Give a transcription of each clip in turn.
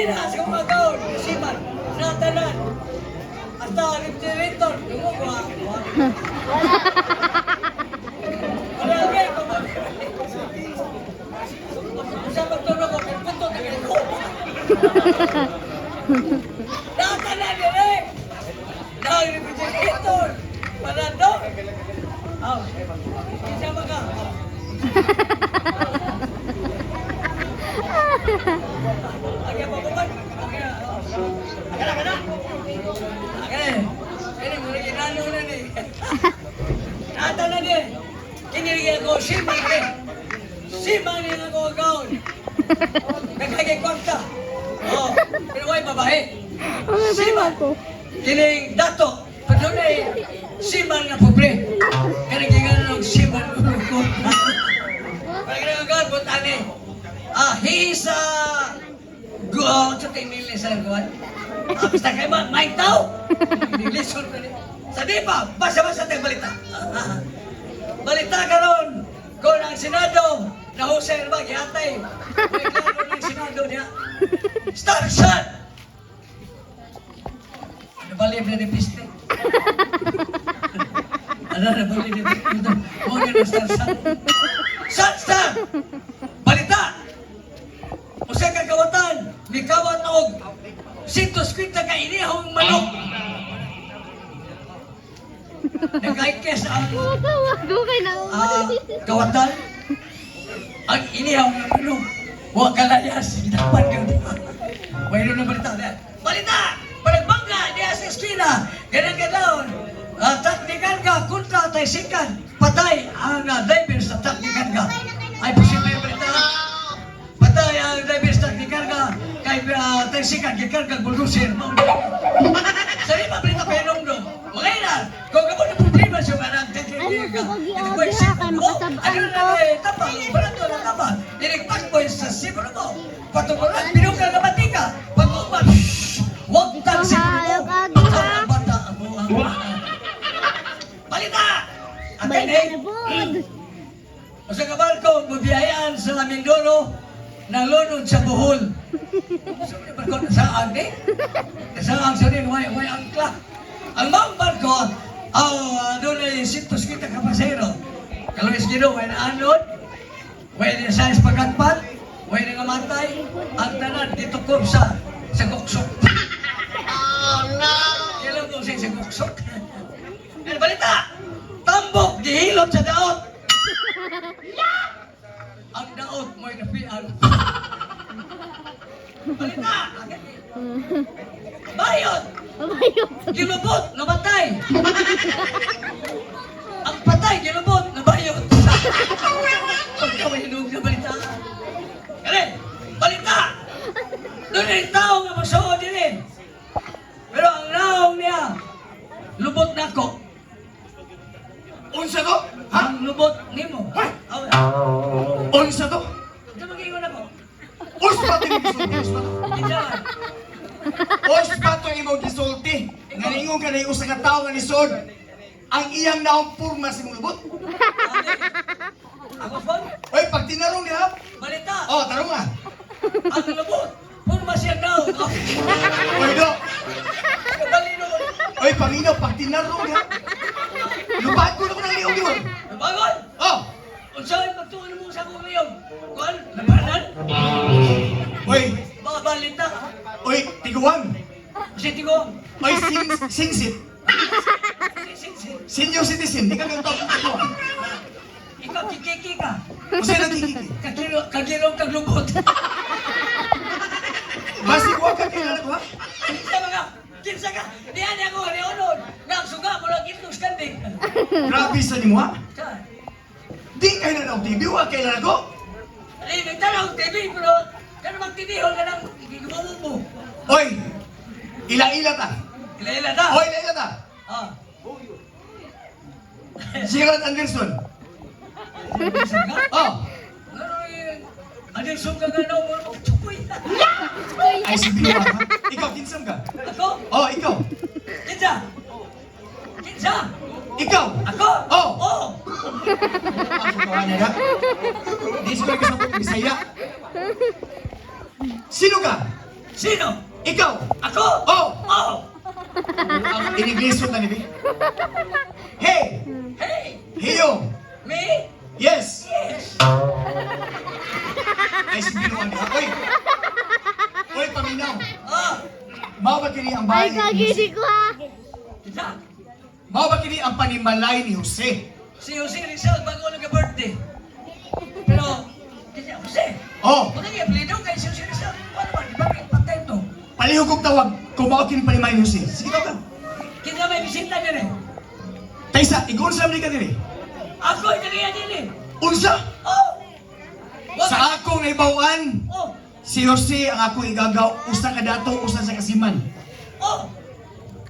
Eskina, sa mga gaon, siman, natanan. Hasta refrigerator, lumugwa. Marami ko ba? Sa magtulog ko, punto na kayo ko. Natanan yun eh. Dahil refrigerator, panado. Isa mga. Agak apa bukan? Agak na. Agak. Ini mulai nano na ni. Nata na ni. Kini ko simang ni. Simang ni ako gaon. Nagkagay kwarta. Oh, pero way babae. Simang ko. Kini dato. Padunay simang na pobre. Kani gigano simang ko. Pagkakagan buat ani. He is sa English sa kuwan. Basta kayo ba, may tao? English ko ni. Sabi pa, basa-basa tayong balita. Balita karon kung ang Senado nahusay ba, gihatay. May klaro ng Senado niya. Star Shot! Nabalib na ni Piste. Nabalib na ni Piste. Huwag na Star Shot. Star! Balita! Usa ka kawatan, mikawat og 150 ka inihong manok. Nagkaikes ang kawatan, ang inihong manok. Huwag kalayas, dapat ka. Mayroon na balita na. Balita! Panagbangga niya sa eskwina, ganang ganoon. Taktikan ka, kontra tayo sikan, patay ang driver sa taktikan ka. Ay, posible yung balita. Patay ang driver sa gikarga kay taksikan gikarga bulldozer. Sari pa balita penong do. Okay na. Kung kamo na problema sa kanang taksikan. Ito ko isip ko. Ano na tapang barato na tama. Direktak ko sa sibro mo. Patukuran binuka ka matika. Pag-uban. Wag taksi mo. Bata mo ang balita. Akin Masa kabar ko, bubiyayaan sa Mindoro, nalunod sa Bohol. Sabi ba ko, nasaan eh? Nasaan sa rin, way angkla. Ang mga barko, doon ay sintos kita kapasero. Kalau iskino, way na anod, way na sayas pagkatpat, way na ngamatay, ang tanan dito ko sa kuksok. Oh no! Kailan ko sa kuksok? Ano balita? Tambok, gihilot sa daot. Ang daot mo'y napian. Balita! Bayot! Gilubot, namatay! Ang patay, gilubot, nabayot! Pagkawahinog na balita. Kaya, balita! Doon ay tao nga masuod din. Pero ang naong niya, lubot na ako. Unsa to? Ha? Ang lubot ni mo. Unsa to? Ito mag-iwan ako. Uspa to yung gisulti, uspa to. Diyan. Uspa to yung gisulti. Ngalingon ka na yung usa ka tao nga nisod. Ang iyang naong purma si mong lubot. Ako po? Oy, pag tinarong niya, Balita! oh, tarong nga. Ang lubot! Purma siya daw! Oy, do. Balino! Oy, pangino, pag tinarong niya, lupahan ko na ko ng liog-liog. Bagon! Oh, Unsahin magtuon mo sa akong ngayon? Kuan? Labanan? oy, Mga balita! oy, tiguan. Kasi tigong! Oy, singsit. Senior citizen, di ka ganito ang tiguan. Ikaw kikiki ka! Kasi nagkikiki. Kagirong kag lubot! Basi ko ka kilala ko ha? Kinsa mga! Kinsa ka! Diyan ako! Leonon! Nagsuga mo lang itlog standing! Grabe sa ni mo ha? Saan? Di kayo na ng TV, wa kilala ko. Ay, nagtanaw TV pero kano magtibihol ka ng gigumawa mo! Oy, ila-ila ta. Ila-ila na! Oy, ila-ila ta. Ah! Gerald Anderson. Kinsa ka? Oh, Ano yung suga ka na mo? Chukoy! ay si Bino ha? Ikaw, kinsam ka? Ako? Oh, ikaw. Kinsa? Kinsa? Ikaw. Ako? Oh. Oo! Pasok ka niya ka? Di ko ka sa Bisaya. Sino ka? Sino? Ikaw! Ako? Oh! Oh! Ang in-English na ni Hey! Hey! Hiyo! Me? Yes! Yes! Ay, si binuan niya. Oy! Oy, paminaw! Ah! Mao ba kini ang Ay, bahay ni kagidi Jose? ko ha. Kita! Mao ba kini ang panimalay ni Jose? Si Jose Rizal bago nagka-birthday. Pero, kaya Jose. Oh! Kung naging apelido kay si Jose Rizal, ano ba? Di ba may patay to? Palihog kong tawag kung mao kini panimalay ni Jose. Sige ka. Kita may bisita din eh. Taysa, igunsa man ka diri. Ako ay nagaya din eh. Unsa? Oh! Wag- Sa akong naibawan, Oh! si Jose ang ako igagaw, usa ka dato, usa sa kasiman. Oh!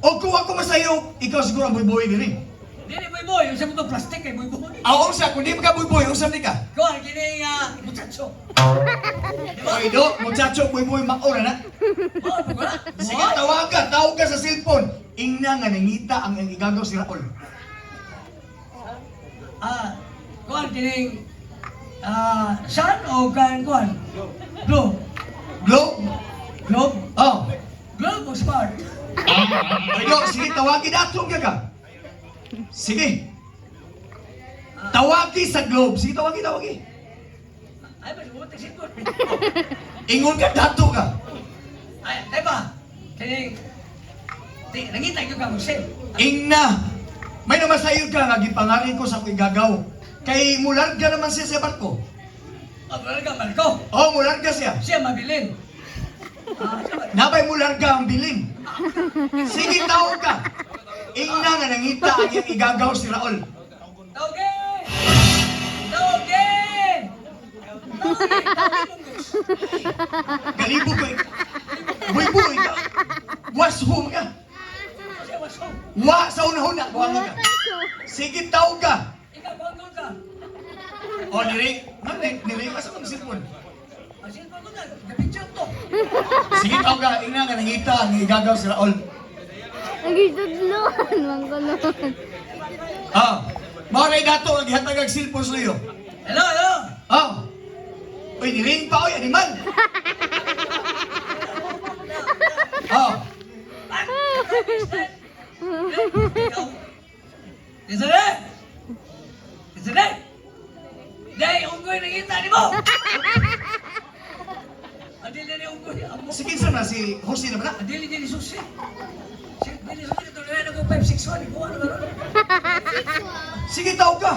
O kung ako masayo, ikaw siguro ang buy-boy diri. Dili boy, yung sa mga plastic kay boy. Aw, unsa, kung di ka buy-boy, usam di ka. Kuhan, kini muchacho. Oy, do, muchacho, buy-boy, maura na. Oh, ano ba? Sige, tawag ka sa cellphone. Ingna nga nangita ang igagaw si Raul. Kuhan, kini sun o kuhan? Globe. Globe? Globe? Oh. Globe o smart? Oy, do, sige, tawagin atong ka ka. Sige. Tawagi sa Globe. Sige, tawagi. Ay, mas bumatag sipon. Ingon ka, dato ka. Ay ba? Kini, nangita yung kamusin. Ingna, may namasayod ka nga gipangari ko sa ako'y gagaw. Kay mularga naman siya sa barko. Ang talaga, Marco. Oh, mularga siya. Siya mabilin. Nabay mularga ang bilin. Sige, tawag ka. Ingna nga nangita ang iyang igagaw si Raul. Tauge! Tauge! Tauge! Galibo ko. Buy-buy ka. Washroom ka. Siya waso. Wa sa una-una. Buwangan ka. Sige, tawag ka. Ikaw, bangkong ka. O, niri ka sa kong sipon. Asin pa ko na. Napicture to. Sige, tawag ka. Ingna nga nangita ang igagaw si Raul. Nagitudloan, mangkulon. Ah, maray dato ang gihatag ang cellphone sa iyo. Hello, hello. Ah. Uy, niring pa oy, animal. Ah. Ikaw. Isa na! Isa na! Dahil unggoy nakita ni mo! Adili ni unggoy. Amo. Sige, sa na si Jose na ba na? Adili ni susi. Dili susi ito na ako 561. Ikaw ano ba? Sige, tawag ka.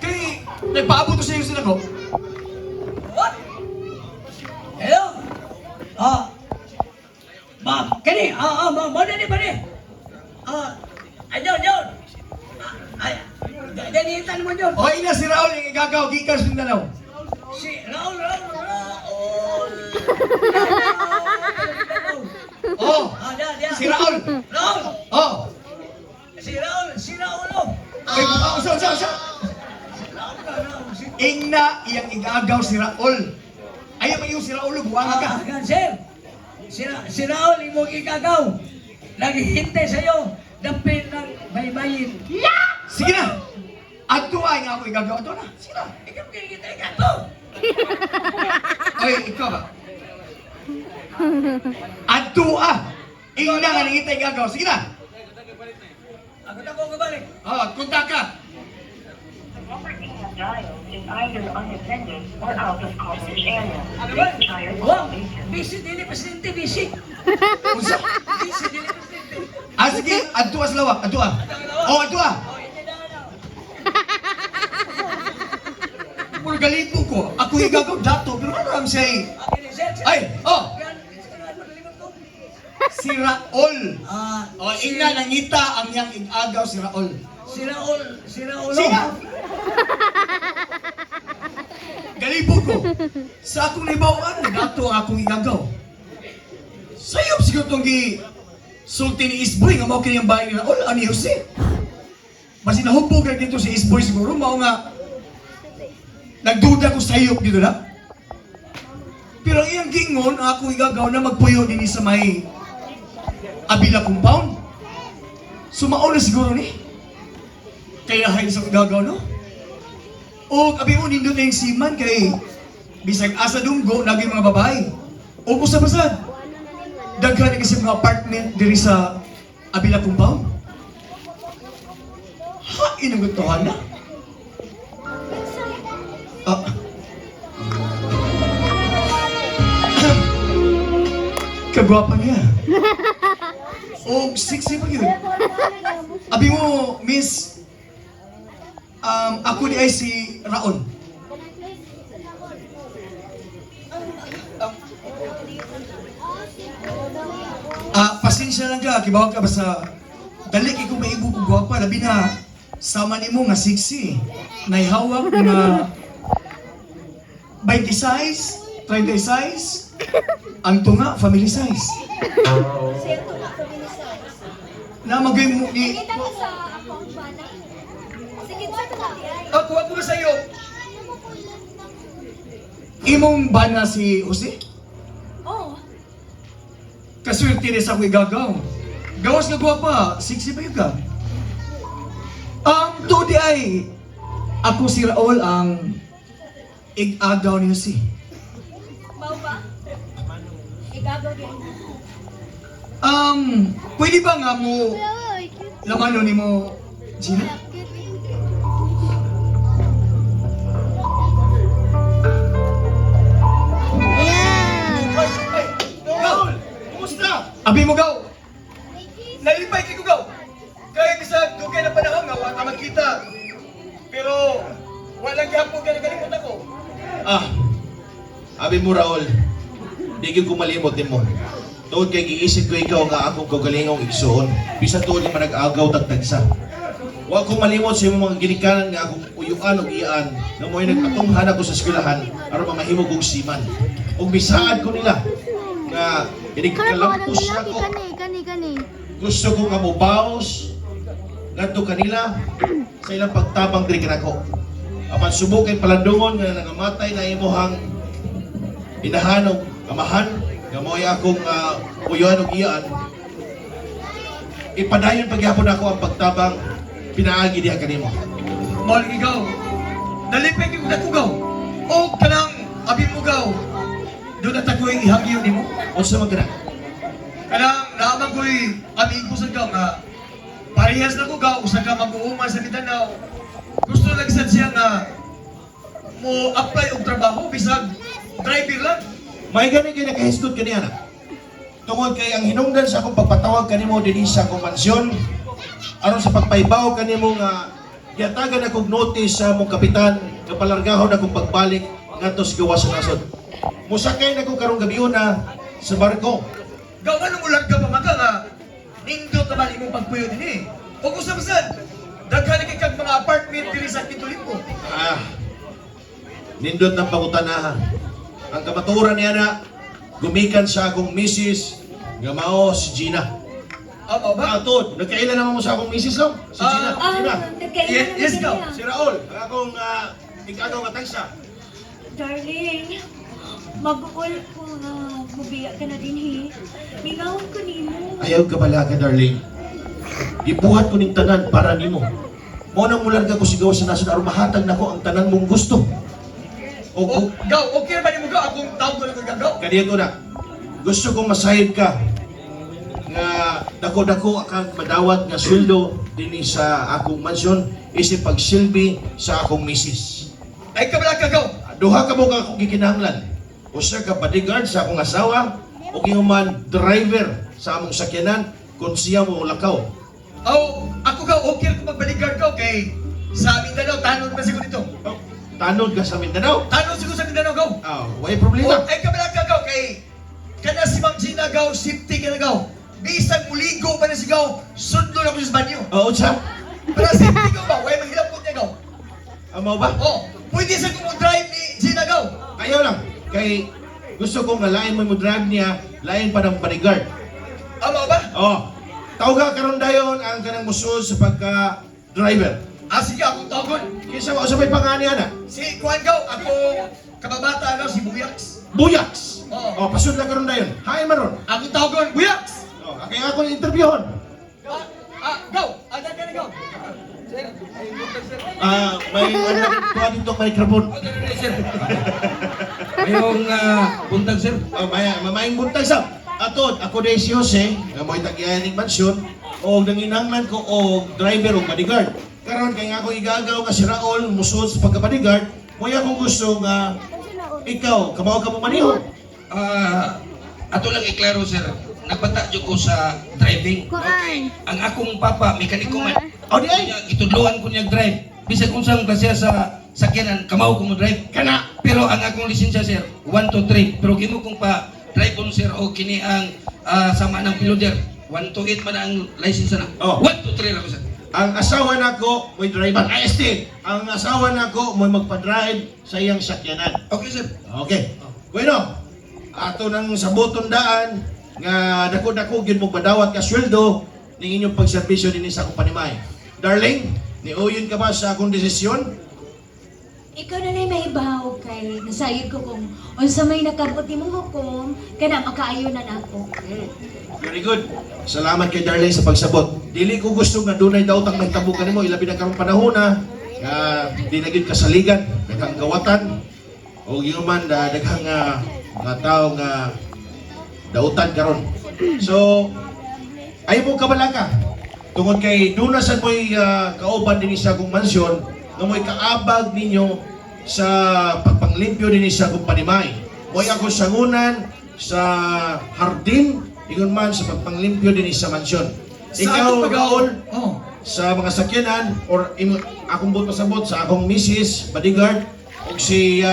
Kay, nagpaabot ko sa iyo sila ko. What? Hello? Ma'am, kani? Ma'am, ba ni? Ayun. Danitan mo yun. O, ina si Raul yung igagaw, gikan sa Mindanao. Si Raul. Oh, Dia. si Raul. Raul. Oh. Si Raul. Uy, usa. Ingna iyang igagaw si Raul. Ayaw ba yung si Raul, buwangan ka. Sir. Si Raul, imong ikagaw. Naghihintay sa'yo. Dapin ng baybayin. Sige na. Ato ay nga ako igagaw. Ato na. Sige na. Ikaw kinikita ikato. Oy, ikaw ba? Ato Ingna nga nangita igagaw. Sige na. Ako na po gabalik. Oh, kontak ka. Number you have dialed is either unattended or out of coverage area. Ano ba? Please try your Wow! combination. Busy, dili presidente, busy. Unsa? Busy, dili presidente. Sige. Ato sa lawak. Ato Oh, ato Oh, hindi na. Puro galipo ko. Ako igagaw dato. Pero ano lang siya eh. Akin ni Sir. Ay! Oh! Yan, ano nalimot ko? Si Raul. O, Si ingna nangita ang iyang igagaw si Raul. Raul. Sina? Galibo ko. Sa akong naibawan, dato ang akong igagaw. Sayop siguro itong sulti ni Isboy nga mao kini ang bahay ni Raul, ani Jose. Basi nahubog na dito si Isboy siguro, mao nga nagduda ko sayop dito na. Pero ang iyang gingon, ang akong igagaw na magpuyo din sa may Abila compound. Sumao na siguro ni. Kaya hay sa igagaw, no? O abi mo nindot na yung siman kay bisag asa dunggo naging mga babae. O kusabasad. daghan kasi mga apartment diri sa Abila Compound. Ha, inagutuhan na. Ah. Kagwapa niya. O, sexy pa yun. Abi mo, miss, ako ni ay si Raon. Pasensya lang ka, kibawag ka ba sa dali kay kung maibo kong gwapa, labi na sama ni mo nga sexy. Naihawak nga 20 size, 30 size, ang tunga, family size. Sento nga ko din sa. Na magay mo ni... Kita ka sa account ba na? Sige, sa ka di ay. Ako ba sa'yo? Imong ba na si Jose? Oh, Kaswerte rin sa ako'y gagaw. Gawas nga gwapa, sexy ba yun ka? To di ay, ako si Raul ang ig-agaw ni Jose. mau ba? Igagaw din. Pwede ba nga mo lamano ni mo, Gina? Gaw! Kumusta? Abi mo gaw! Nalipay kay ko gaw! Kaya bisa dugay na panahon nga wala magkita. Pero walang gihapon ka nagalimot ako. Abi mo Raul, di gyud ko malimot nimo. Tuod kay giisip ko ikaw nga akong kagalingong igsuon. Bisan tuod man nag-agaw tagtagsa. Wa ko malimot sa imong mga ginikanan nga akong uyuan ug iyaan nga mo'y nagpatunghan ako sa eskwelahan aron mamahimo kong siman. Ug bisaad ko nila nga inikalampos na ko. Kani. Gusto ko nga mobaos ngadto kanila sa ilang pagtabang diri kanako. Apan subok kay palandungon nga nangamatay na imuhang inahanog amahan nga mo'y akong uyuan ug iyaan. Ipadayon pagyapon ako ang pagtabang pinaagi diha kanimo. Mahal ikaw. Nalipay kay ko gaw. O kanang abi mo gaw. Doon at ako'y ihagyo ni mo. Unsa man kana? Kanang naman ko'y amigo sa gaw nga parehas na ko gaw. Usa ka mag-uuma sa Mindanao. Gusto lang sad siya nga mo apply og trabaho bisag driver lang. May gani kay nakahisgot kani ana. Tungod kay ang hinungdan sa akong pagpatawag kanimo dinhi sa akong mansyon aron sa pagpaybaw kanimo nga yatagan akong notice sa among kapitan nga palargahon akong pagbalik ngadto sa gawas sa nasod. Musakay na ko karong gabiuna sa barko. Gaw anong ulag ka pa maka nga nindot naman imong pagpuyo din eh. O kung sabasad, daghan kay kag mga apartment diri sa Kitulimpo. Nindot ng pangutanahan. Ang kamaturan niya na gumikan sa akong misis nga mao si Gina. Amo ba? Tod, nagkailan naman mo sa akong misis no? Si Gina. Gina. Yes, gaw. Si Raul, ang akong ikagaw nga tagsa. Darling, mag-call ko nga. Mabiya ka na din, he. Ningawan ko nimo. Ayaw ka bala ka, darling. Gibuhat ko ning tanan para nimo. Mo nang mulan ka ko sigaw sa nasod aron mahatag nako ang tanan mong gusto. O, gaw, okay ba ni mo gaw? Akong tawag ko lang gagaw. Kaniya ko na. Gusto kong masayod ka nga dako-dako kang madawat nga sweldo dinhi sa akong mansyon isip pagsilbi sa akong misis. Ay kabala ka gaw. Duha ka mo ka akong gikinahanglan. Usa ka bodyguard sa akong asawa o gihuman driver sa among sakyanan kung siya mo lakaw. Aw, ako gaw, okay ko mag-bodyguard gaw kay sa Mindanao, tanod pa siguro dito. Oh, tanod ka sa Mindanao. Tanod siguro sa Mindanao gaw. Way problema. Ay kabala ka gaw kay kana si Ma'am Gina gaw, safety ka na gaw. Bisag muligo pa na si gaw, sundo na ko sa banyo. Unsa? Para safety gaw ba? Way maghilap po niya gaw. Amo ba? Oh, pwede sa kung drive ni Gina gaw. Ayaw lang. Kay gusto kong nga lain mo drive niya, lain pa ng bodyguard. Amo ba? Oh, tawag karon dayon ang kanang musul sa pagka-driver. Sige, akong tawagon. Kisa mo sa may pangani ana. Si Kuan gaw, akong kababata gaw, si Buyaks. Buyaks. Oo. Oh, pasud lang karon dayon. Hay maron. Akong tawagon, Buyaks! Oh, kaya ako interviewon. Gaw! Adan ka na gaw! Sir, May ano kuha dito microphone. Mayong buntag, sir. Oh, mamayang buntag sa. Atod, ako day si Jose, nga mo'y tagyayan ng mansyon, o nanginanglan ko o driver o bodyguard. Karon kay nga ako igagaw nga si Raul, musod sa pagka-bodyguard, mo'y akong gusto nga ikaw, kamaw ka mo maniho. Ato lang iklaro sir, nagbata jud ko sa driving. Okay. Ang akong papa mekaniko man. O di ay, Gitudloan ko niya drive. Bisag unsang klase sa sakyanan, kamaw ko mo drive. kana. Pero ang akong lisensya sir, 1 to 3. Pero gimo kong pa drive on sir o kini ang sama ng piloder. 1 to 8 man ang lisensya na. Oh. 1 to 3 lang ko sir. Ang asawa nako mo'y driver IST. Ang asawa nako mo'y magpa-drive sa iyang sakyanan. Okay sir. Okay. Bueno, ato nang sabuton daan nga dako-dako gyud mo badawat ka sweldo ning inyong pagserbisyo dinhi sa kompanimay. Darling, niuyon ka ba sa akong desisyon? Ikaw na lang may bahaw kay nasayod ko kung unsa may nakabuti mong hukom kana makaayo na nako. Very good. Salamat kay Darling sa pagsabot. Dili ko gusto nga dunay daotang nagtabog kanimo ilabi na karong panahon na di na gyud kasaligan, daghang gawatan o gyuman daghang nga tao nga dautan karon. So ay mo kabalaka tungod kay dunasan mo'y kauban dinhi sa akong mansyon nga mo'y kaabag ninyo sa pagpanglimpyo dinhi sa akong panimay. Mo'y ako sangunan sa hardin ingon man sa pagpanglimpyo dinhi sa mansyon. Ikaw Raul Oh. sa mga sakyanan or akong buot pasabot sa akong misis, bodyguard ug si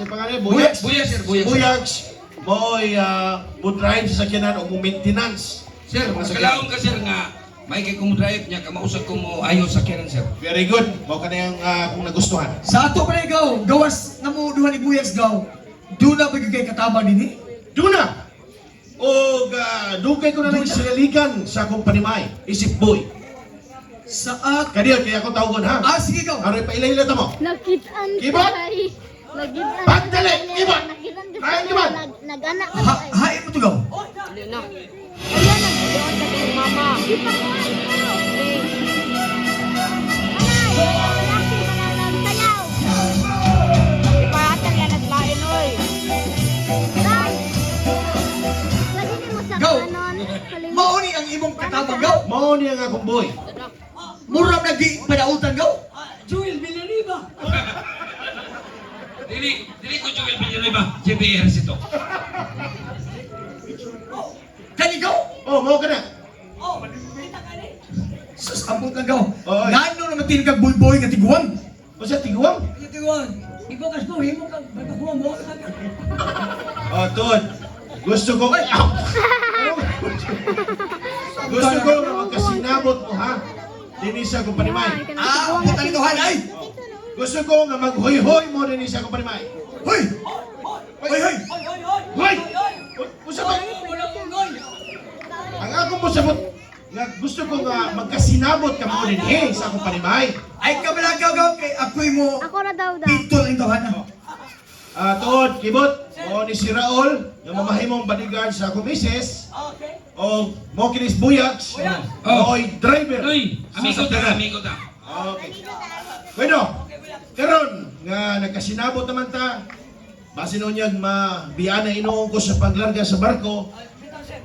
pangalan Buyags. Buyags, sir, Buyags. Buyags mo'y drive sa sakyanan o mo maintenance. Sir, Mga sakyanan. kalaon ka sir nga may kay kong drive niya kamausap ko mo ayo sa sakyanan sir. Very good. Mao ka na yung akong nagustuhan. Sa ato pa ikaw, gawas na mo duha ni Buyags gaw. Doon na ba kay katabang din eh? Duna! O dugay ko na lang sinaligan sa akong panimay. Isip boy. Sa at... Kadiyo, kaya ako tawagon ha. Sige gaw. Aroy pa ilayla mo. Nakitaan Kibot? kay. Nagitan. Pagdali! Kibot! Nagitan ko Kain, sa Kibot! nag-anak ka. Hain mo to gaw. Ayan, nag-iwan ka kay mama. Di pa ko ayaw. Laki mananang sayaw. Di pa ata yan naglain, oy. Lagi ni mo sa Go. kanon. Mauni ang imong katabang gaw. Mao niya nga akong boy. Murang nagi padautan gaw. Joel Villarriba. Dili ko Joel Villarriba. JBR ito. Kani gaw. Oh, mao ka na. Sus, abot na gaw. Oy. Ngano naman tinigag bulboy nga tiguan. O sa tiguang. Ibukas ko, himo ka, magkakuha mo. Oh, Tod. Gusto ko... Gusto ko na magkasinabot mo ha. Dini sa akong panimay. Puta nito halay. Gusto ko nga maghoy-hoy mo dini sa akong panimay. Hoy! Hoy, hoy! Hoy! Usa ba? Ang akong musabot nga gusto ko nga magkasinabot ka mo din sa akong panimay. Ay kabalagaw gaw kay ako'y mo Ako na daw daw. pintol ito hana. Tuod, kibot, mo ni si Raul, nga mamahimong bodyguard sa akong misis. O mo kinis Buyags, mo'y driver. Uy, amigo ta, amigo ta. Okay. Bueno, karon nga nagkasinabot naman ta, base nun yung mabiyana inuong ko sa paglarga sa barko,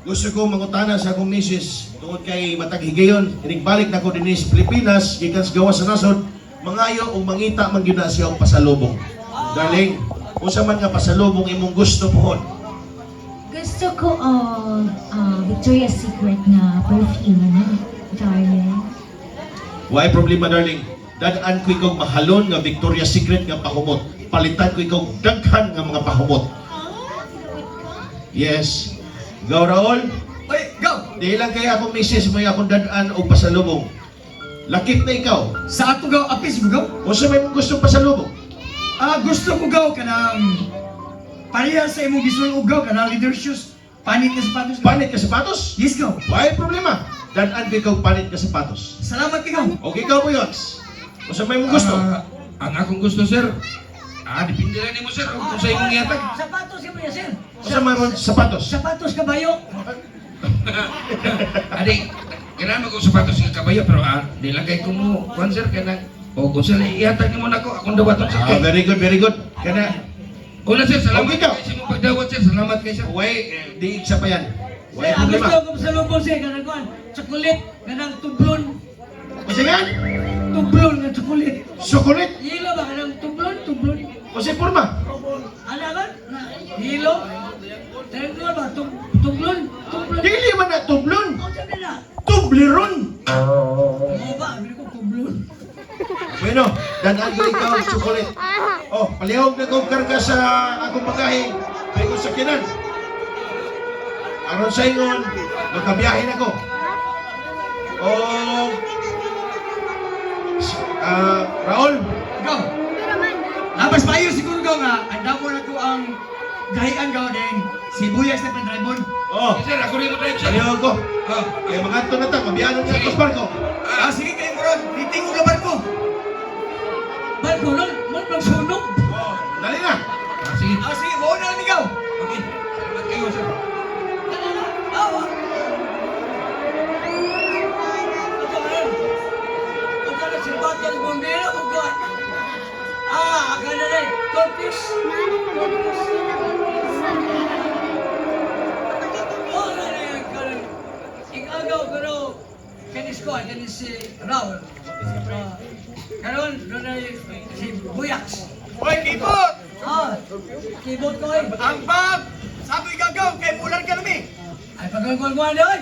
gusto ko mangutana sa akong misis tungod kay matag higayon, inigbalik na ko din sa Pilipinas, gikan sa gawas sa nasod, mangayo o mangita man gyud na siya og pasalubong. Darling, unsa man nga pasalubong imong gusto pohon? Gusto ko Victoria's Secret na perfume, darling. Why problema darling? Dadaan ko ikaw mahalon nga Victoria's Secret nga pahumot. Palitan ko ikaw daghan nga mga pahumot. Yes. Go Raul. Hoy, gaw! Di lang kaya akong misis mo akong dadaan o pasalubong. Lakip na ikaw. Sa ato gaw, apis mo gaw. O sa may mong gustong pasalubong? Gusto ko gaw kanang pareha sa imong gisuon og gaw kanang leather shoes. Panit ka sapatos. Panit ka sapatos? Yes gaw. Why problema? Dadaan ko ikaw panit ka sapatos. Salamat gaw. Okay ikaw po yun. O sa may mong gusto? Ang akong gusto, sir. Depende lang ni mo, sir. Kung sa imong iatag. Sapatos ka ba sir? O sa may mong sapatos? Sapatos kabayo. Adik, kailangan ko sapatos ng kabayo, pero di lang kay kumo. Kwan, sir, kanang. O kung sila iatag ni mo na ko, akong dawaton sa kay. Very good, very good. Kana, Una, sir, salamat Okay, ikaw. kayo sa imong pagdawat, sir. Salamat kayo, sir. why, di isa pa yan. Wala Ang problema. gusto ko sa lubong siya, ganang kuhan, tsukulit, ganang tublon. Kasi nga, Tublon nga tsukulit. sukulit. Hilo ba, ganang tublon, tublon. Kasi forma. Ano ba? Hilo? Triangle ba? Tublon? Tublon? Dili man na tublon. O, sabi na. Tubleron. Oo ba? Sabi ko tublon. Bueno, danan ko ikaw ang sukulit. Oh, palihog na kong karga sa akong bagahe. Ay kong sakyanan. Aron sa ingon, magkabiyahin ako. Oh, Raul, Ikaw, labas pa yun siguro ka nga, anda mo na ko ang gahian ka din, si Buyas na pandraibon. oh, Sir, ako rin mo drive, sir. palihog ko. Kaya mga ito na ta, mabiyahan ng sa barko. Sige kayo mo ron, meeting ko gabar ko. Ba't ko lang? Ba't magsunog? Oh, dali na. Sige. Sige, buo na lang ikaw. Okay. Salamat kayo, sir. Awa. Ang kana si Batas Bombero, magkuhan. Ang kana rin. Confused. Oh, ang kana. Ikagaw ko no. Kanis ko, kanis si Raul. Karon, doon na si Buyaks. Hoy, kipot! Keyboard ko eh. Ang bab! Sabi gagaw, kay mulan ka namin. Ay, pagkagulguhan doon.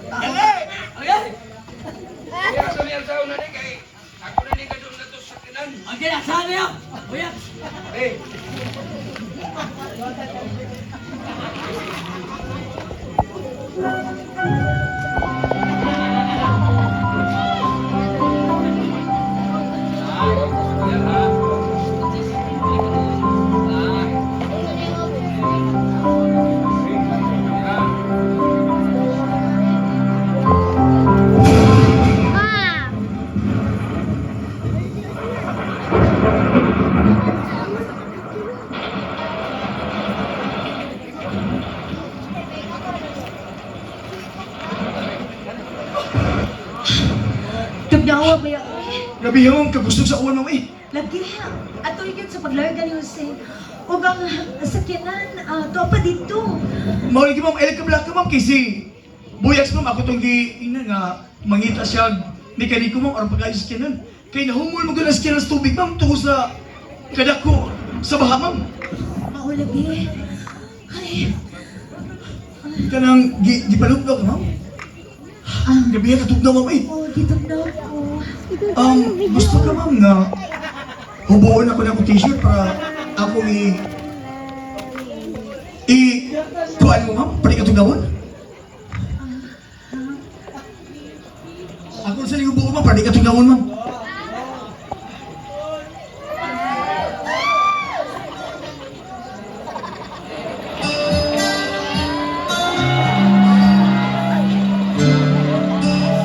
Dali! Okay? Kaya sa niya sa una ni kay ako na ni kadung na to sa kinan. Ang kinaksahan niya. Buyaks. Hey. Ah! Tugnawa ba yan? Grabe yung kagustog sa uwan mo eh. Lagi, ato yun sa paglarga ni Jose. Huwag ang sakyanan, to pa dito. Maulit ma'am, ay kabla ka ma'am kasi Buyas ma'am, ako itong ina nga mangita siya mekaniko ma'am or pag-ayos sa kinan. Kaya nahumul mo gano'n sa kinan sa tubig ma'am tungo sa kadako sa baha ma'am. Maulagi. Ay, Kanang gipaluglaw ka ma'am. Grabe yung katugnaw ma'am eh. oh, gitugnaw ko. Gusto ka ma'am na hubuon ako ng akong t-shirt para ako kuhaan mo ma'am, pwede ka tugnawan? Ako sa liyo hubuon ma'am, pwede ka tugnawan ma'am.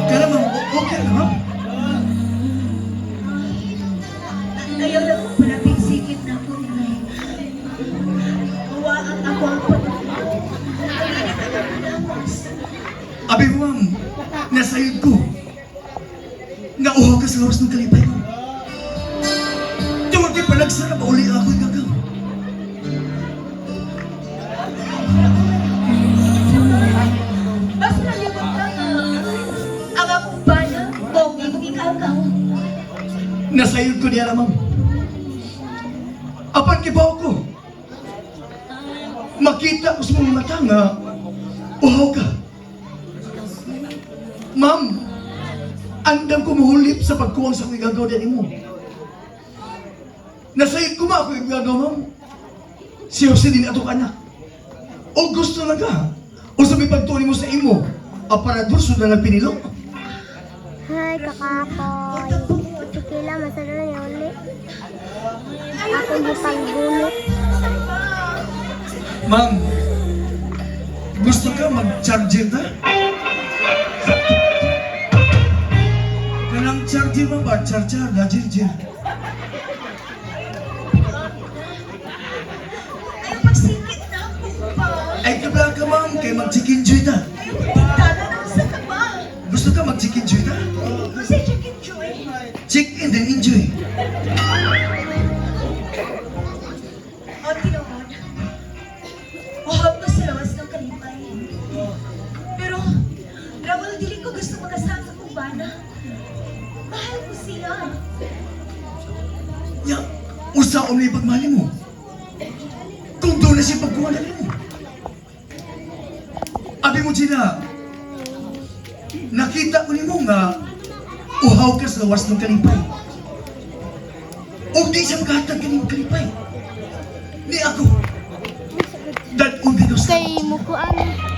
Kaya ma'am, okay na ma'am. Ngayon ako parang sikit na ako. Huwaan ako ang Abi ko ma'am, nasayod ko. Nauhaw ka sa lawas ng kalipay ko. Tungkol kay palagsara, pauli ako gagaw. Basta nalibot ka nga. Ang akong bana, pogi kong ikagaw. Nasayod ko niya ma'am. Apan kibaw ko. Makita ko sa mga mata nga, uhaw ka. Ma'am, andam ko mahulip sa pagkuwang sa akong igagaw din mo. Nasayod ko ma ako igagaw, ma'am. Si Jose din atong anak. O gusto na ka. O sabi pagtuloy mo sa imo, aparador na lang pinilok. Hai kakapoy. Chukila masada na yung ulit. Ako di pagbulit. Ma'am, gusto ka mag-charger na? Kanang charger mo ba? Charger, charger. Ay, pagsikit na ako pa. Ay, kabla ka ma'am, kay mag-chicken joy ta. Ay, pagkala ng sa taba. Gusto ka mag-chicken joy ta? Kasi chicken joy. Chicken then enjoy. O, tinawad. Uhab ko sa lawas ng kalipay. mao na ipagmali mo. Kung doon na siya pagkuha na mo. Abi mo sila, nakita ko ni mo nga, uhaw ka sa lawas ng kalipay. O di siya maghatag ka ng kalipay. Ni ako, that on the Kay mukuan.